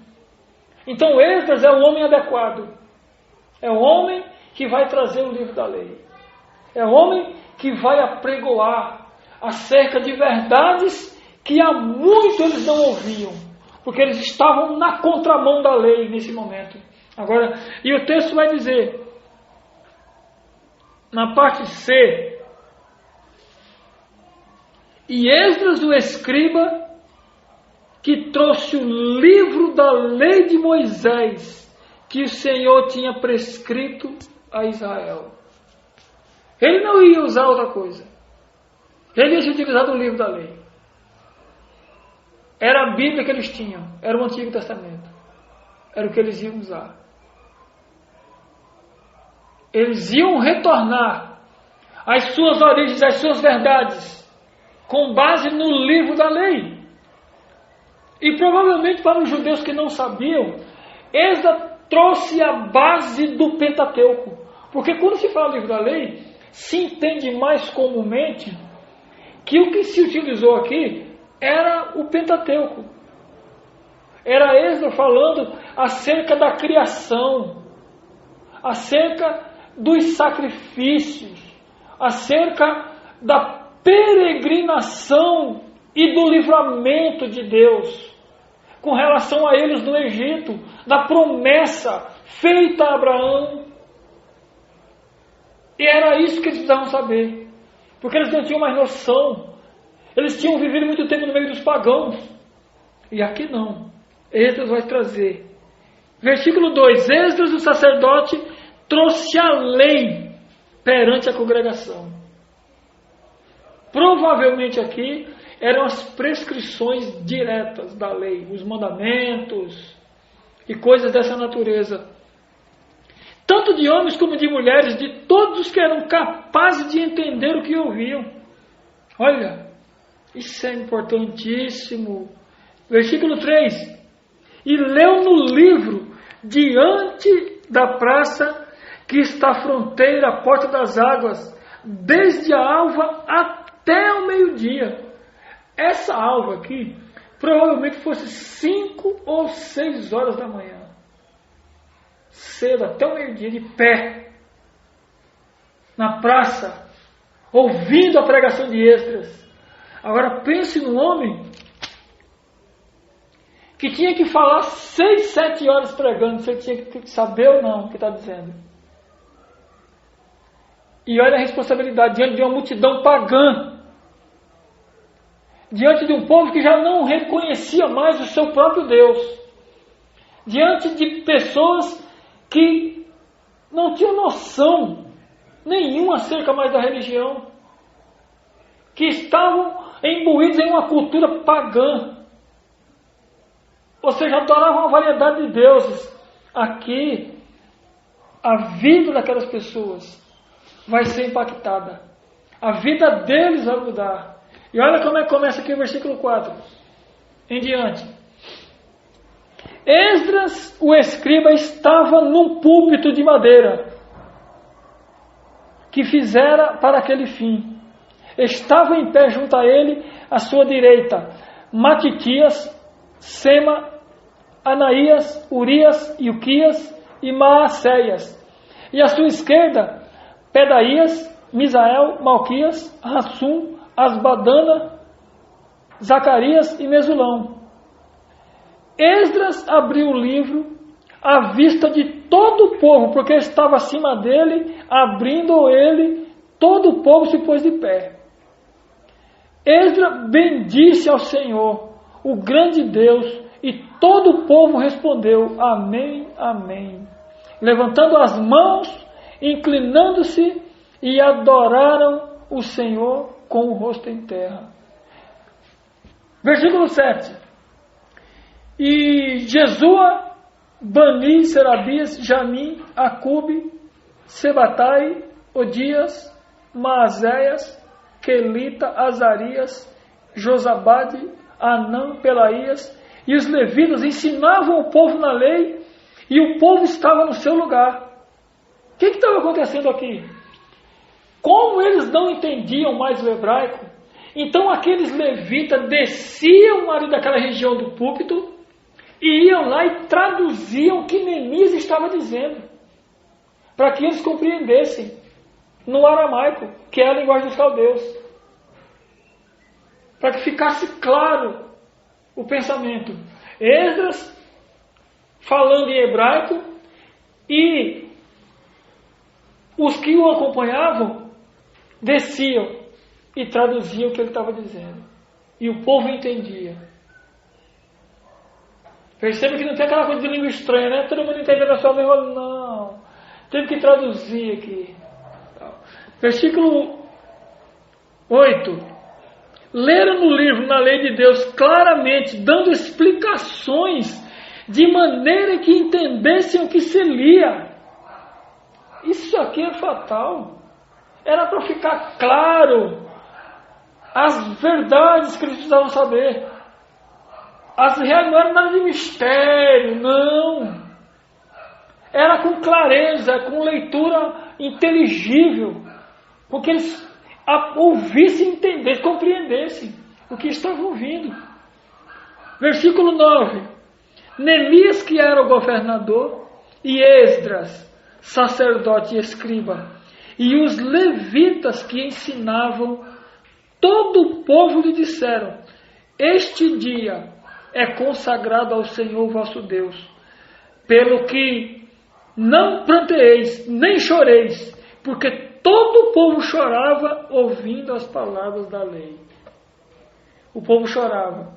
Então Esdras é o homem adequado. É o homem que vai trazer o livro da lei. É o homem que vai apregoar acerca de verdades que há muito eles não ouviam, porque eles estavam na contramão da lei nesse momento. Agora, e o texto vai dizer, na parte C, e Esdras o escriba, que trouxe o livro da lei de Moisés, que o Senhor tinha prescrito a Israel. Ele não ia usar outra coisa. Ele ia se utilizar do livro da lei. Era a Bíblia que eles tinham, era o Antigo Testamento. era o que eles iam usar. Eles iam retornar às suas origens, às suas verdades, com base no livro da lei. E provavelmente para os judeus que não sabiam, Esdras trouxe a base do Pentateuco. Porque quando se fala livro da lei, se entende mais comumente que o que se utilizou aqui era o Pentateuco. Era Esdras falando acerca da criação, acerca dos sacrifícios, acerca da peregrinação e do livramento de Deus com relação a eles no Egito, da promessa feita a Abraão. E era isso que eles precisavam saber, porque eles não tinham mais noção. Eles tinham vivido muito tempo no meio dos pagãos, e aqui não. Esdras vai trazer. Versículo 2: Esdras, o sacerdote, trouxe a lei perante a congregação. Provavelmente aqui eram as prescrições diretas da lei, os mandamentos e coisas dessa natureza. Tanto de homens como de mulheres, de todos os que eram capazes de entender o que ouviam. Olha, isso é importantíssimo. Versículo 3: E leu no livro, diante da praça que está à fronteira, à porta das águas, desde a alva até o meio-dia. Essa alva aqui, provavelmente fosse 5 ou 6 horas da manhã. Cedo, até o meio-dia, de pé, na praça, ouvindo a pregação de Esdras. Agora pense no homem que tinha que falar 6, 7 horas pregando, se ele tinha que saber ou não o que está dizendo. E olha a responsabilidade diante de uma multidão pagã, diante de um povo que já não reconhecia mais o seu próprio Deus, diante de pessoas que não tinham noção nenhuma acerca mais da religião, que estavam imbuídos em uma cultura pagã, ou seja, adoravam uma variedade de deuses. Aqui, a vida daquelas pessoas vai ser impactada, a vida deles vai mudar. E olha como é que começa aqui o versículo 4 em diante. Esdras, o escriba, estava num púlpito de madeira que fizera para aquele fim. Estava em pé junto a ele, à sua direita, Matitias, Sema, Anaías, Urias, Ilquias e Maacéias. E à sua esquerda, Pedaías, Misael, Malquias, Rassum, Asbadana, Zacarias e Mesulão. Esdras abriu o livro à vista de todo o povo, porque estava acima dele, abrindo ele, todo o povo se pôs de pé. Esdras bendisse ao Senhor, o grande Deus, e todo o povo respondeu: Amém, Amém. Levantando as mãos, inclinando-se, e adoraram o Senhor com o rosto em terra. Versículo 7. E Jesua, Bani, Serabias, Jamim, Acube, Sebatai, Odias, Maazéias, Quelita, Azarias, Josabade, Anã, Pelaías e os levitas ensinavam o povo na lei, e o povo estava no seu lugar. O que estava acontecendo aqui? Como eles não entendiam mais o hebraico, então aqueles levitas desciam ali daquela região do púlpito e iam lá e traduziam o que Neemias estava dizendo, para que eles compreendessem no aramaico, que é a linguagem dos caldeus, para que ficasse claro o pensamento. Esdras falando em hebraico, e os que o acompanhavam desciam e traduziam o que ele estava dizendo, e o povo entendia. Perceba que não tem aquela coisa de língua estranha, né? Todo mundo entende a sua língua. Não, teve que traduzir aqui. Versículo 8. Leram no livro, na lei de Deus, claramente, dando explicações de maneira que entendessem o que se lia. Isso aqui é fatal. Era para ficar claro as verdades que eles precisavam saber. Não era nada de mistério, não. Era com clareza, com leitura inteligível, porque eles ouvissem, entendessem, compreendessem o que estavam ouvindo. Versículo 9. Neemias, que era o governador, e Esdras, sacerdote e escriba, e os levitas que ensinavam, todo o povo lhe disseram: este dia é consagrado ao Senhor vosso Deus, pelo que não pranteeis, nem choreis, porque todo o povo chorava ouvindo as palavras da lei. O povo chorava,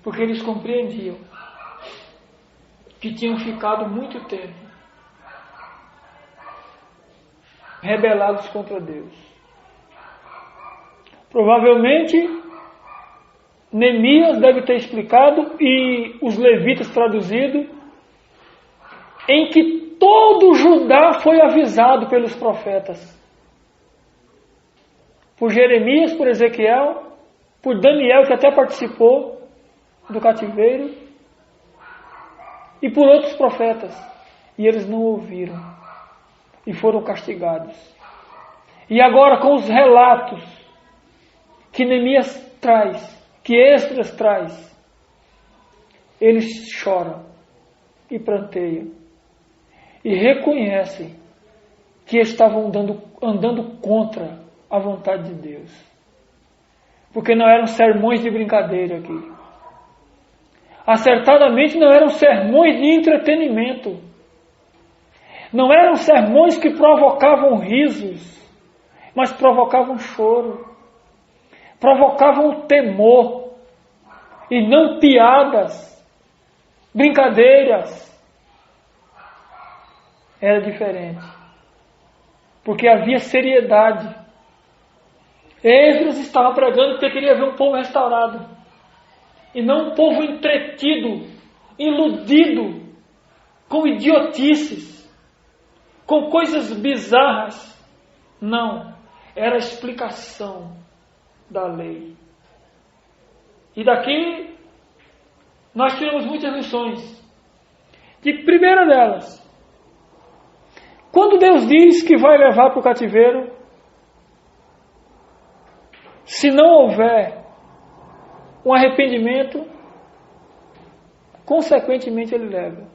porque eles compreendiam que tinham ficado muito tempo rebelados contra Deus. Provavelmente Neemias deve ter explicado, e os levitas traduzido, em que todo Judá foi avisado pelos profetas. Por Jeremias, por Ezequiel, por Daniel, que até participou do cativeiro, e por outros profetas. E eles não ouviram. E foram castigados. E agora, com os relatos que Neemias traz, que Esdras traz, eles choram e pranteiam e reconhecem que estavam andando contra a vontade de Deus. Porque não eram sermões de brincadeira aqui. Acertadamente não eram sermões de entretenimento. Não eram sermões que provocavam risos, mas provocavam choro, provocavam temor, e não piadas, brincadeiras. Era diferente, porque havia seriedade. Esdras estava pregando porque queria ver um povo restaurado, e não um povo entretido, iludido, com idiotices, com coisas bizarras. Não, era a explicação da lei. E daqui nós tiramos muitas lições. De primeira delas, quando Deus diz que vai levar para o cativeiro, se não houver um arrependimento, consequentemente Ele leva.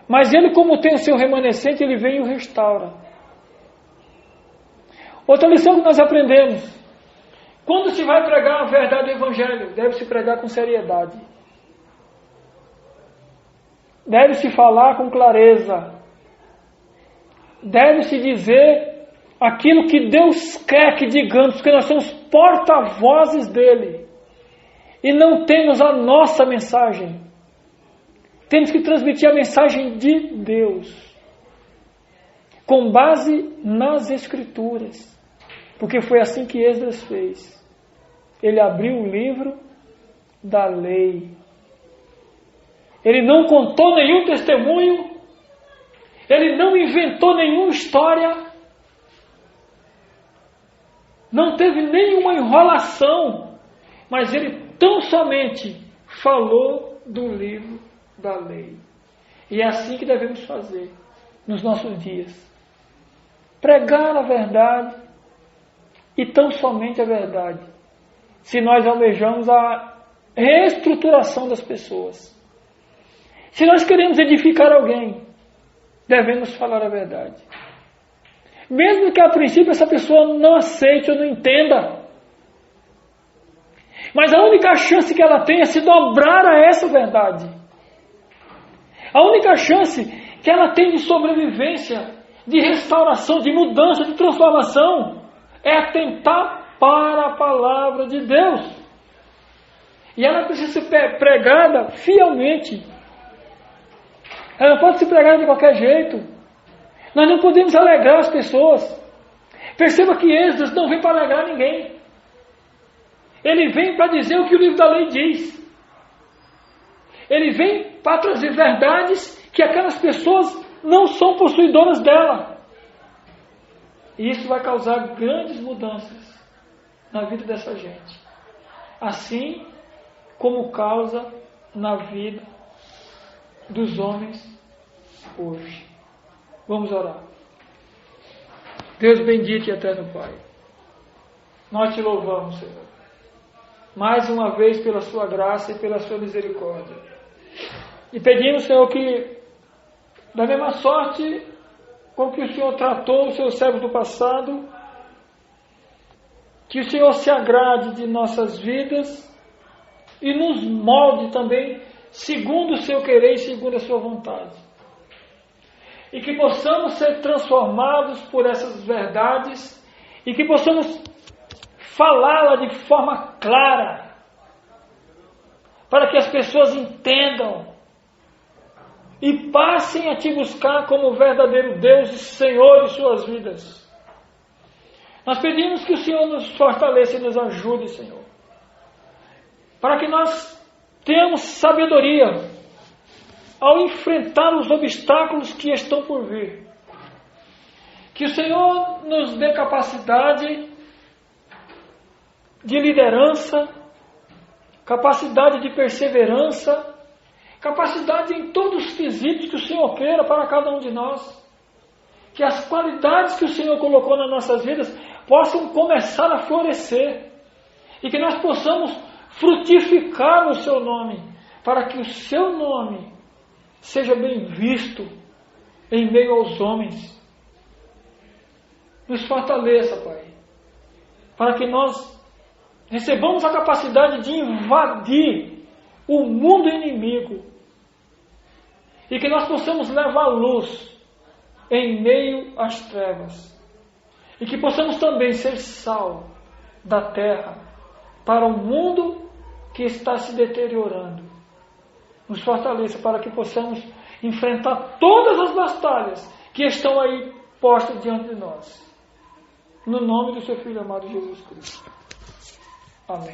Mas Ele, como tem o seu remanescente, Ele vem e o restaura. Outra lição que nós aprendemos: quando se vai pregar a verdade do Evangelho, deve-se pregar com seriedade. Deve-se falar com clareza. Deve-se dizer aquilo que Deus quer que digamos, porque nós somos porta-vozes dEle. E não temos a nossa mensagem. Temos que transmitir a mensagem de Deus, com base nas Escrituras. Porque foi assim que Esdras fez. Ele abriu o livro da lei. Ele não contou nenhum testemunho. Ele não inventou nenhuma história. Não teve nenhuma enrolação. Mas ele tão somente falou do livro da lei. E é assim que devemos fazer nos nossos dias. Pregar a verdade, e tão somente a verdade, se nós almejamos a reestruturação das pessoas. Se nós queremos edificar alguém, devemos falar a verdade. Mesmo que a princípio essa pessoa não aceite ou não entenda. Mas a única chance que ela tem é se dobrar a essa verdade. A única chance que ela tem de sobrevivência, de restauração, de mudança, de transformação, é atentar para a palavra de Deus. E ela precisa ser pregada fielmente. Ela não pode ser pregada de qualquer jeito. Nós não podemos alegrar as pessoas. Perceba que Esdras não vem para alegrar ninguém. Ele vem para dizer o que o livro da lei diz. Ele vem para trazer verdades que aquelas pessoas não são possuidoras dela. E isso vai causar grandes mudanças na vida dessa gente. Assim como causa na vida dos homens hoje. Vamos orar. Deus bendito e eterno Pai, nós te louvamos, Senhor, mais uma vez pela sua graça e pela sua misericórdia. E pedimos, Senhor, que da mesma sorte com que o Senhor tratou os seus servos do passado, que o Senhor se agrade de nossas vidas e nos molde também segundo o seu querer e segundo a sua vontade. E que possamos ser transformados por essas verdades e que possamos falá-la de forma clara, para que as pessoas entendam e passem a te buscar como verdadeiro Deus e Senhor de suas vidas. Nós pedimos que o Senhor nos fortaleça e nos ajude, Senhor, para que nós tenhamos sabedoria ao enfrentar os obstáculos que estão por vir. Que o Senhor nos dê capacidade de liderança, capacidade de perseverança, capacidade em todos os quesitos que o Senhor queira para cada um de nós. Que as qualidades que o Senhor colocou nas nossas vidas possam começar a florescer. E que nós possamos frutificar no seu nome, para que o seu nome seja bem visto em meio aos homens. Nos fortaleça, Pai, para que nós recebamos a capacidade de invadir o mundo inimigo e que nós possamos levar luz em meio às trevas e que possamos também ser sal da terra para o mundo que está se deteriorando. Nos fortaleça para que possamos enfrentar todas as batalhas que estão aí postas diante de nós. No nome do seu Filho amado Jesus Cristo. Amém.